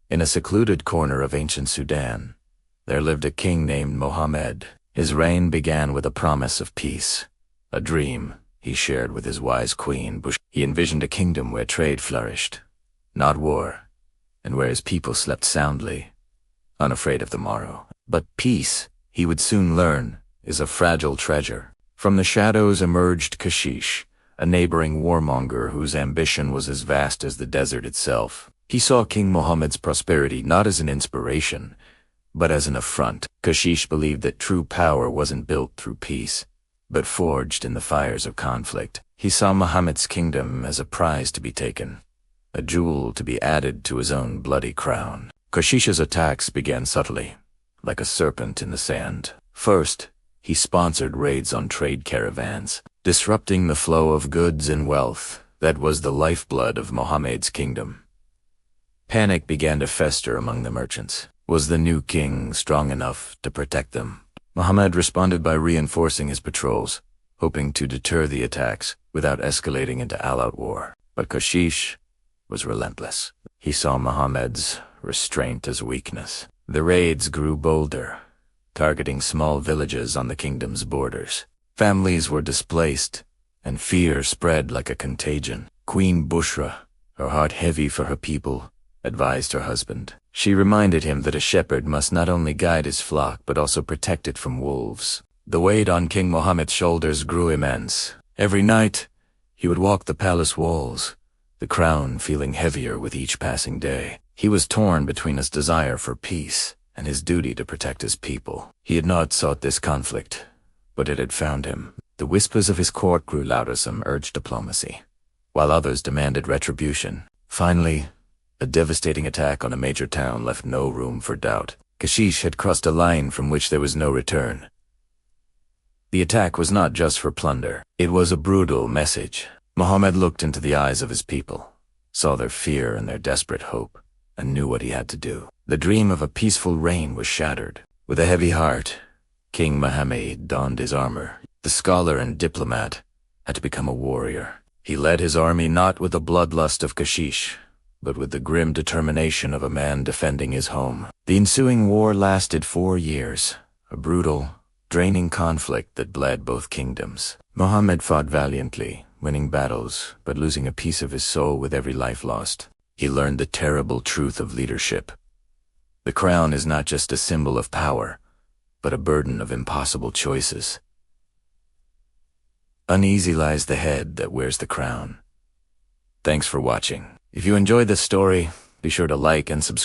In a secluded corner of ancient Sudan, there lived a king named Mohammed. His reign began with a promise of peace, a dream he shared with his wise queen. He envisioned a kingdom where trade flourished, not war, and where his people slept soundly, unafraid of the morrow. But peace, he would soon learn, is a fragile treasure. From the shadows emerged Kashish, a neighboring warmonger whose ambition was as vast as the desert itself. He saw King Mohammed's prosperity not as an inspiration, but as an affront. Kashish believed that true power wasn't built through peace, but forged in the fires of conflict. He saw Mohammed's kingdom as a prize to be taken, a jewel to be added to his own bloody crown. Kashish's attacks began subtly, like a serpent in the sand. First, he sponsored raids on trade caravans, disrupting the flow of goods and wealth that was the lifeblood of Mohammed's kingdom. Panic began to fester among the merchants. Was the new king strong enough to protect them? Mohammed responded by reinforcing his patrols, hoping to deter the attacks without escalating into all-out war. But Kashish was relentless. He saw Mohammed's restraint as weakness. The raids grew bolder, targeting small villages on the kingdom's borders. Families were displaced, and fear spread like a contagion. Queen Bushra, her heart heavy for her people, advised her husband. She reminded him that a shepherd must not only guide his flock but also protect it from wolves. The weight on King Mohammed's shoulders grew immense. Every night, he would walk the palace walls, the crown feeling heavier with each passing day. He was torn between his desire for peace and his duty to protect his people. He had not sought this conflict, but it had found him. The whispers of his court grew louder. Some urged diplomacy, while others demanded retribution. Finally, a devastating attack on a major town left no room for doubt. Kashish had crossed a line from which there was no return. The attack was not just for plunder. It was a brutal message. Mohammed looked into the eyes of his people, saw their fear and their desperate hope, and knew what he had to do. The dream of a peaceful reign was shattered. With a heavy heart, King Mohammed donned his armor. The scholar and diplomat had to become a warrior. He led his army not with the bloodlust of Kashish, but with the grim determination of a man defending his home. The ensuing war lasted 4 years, a brutal, draining conflict that bled both kingdoms. Mohammed fought valiantly, winning battles, but losing a piece of his soul with every life lost. He learned the terrible truth of leadership. The crown is not just a symbol of power, but a burden of impossible choices. Uneasy lies the head that wears the crown. Thanks for watching. If you enjoyed this story, be sure to like and subscribe.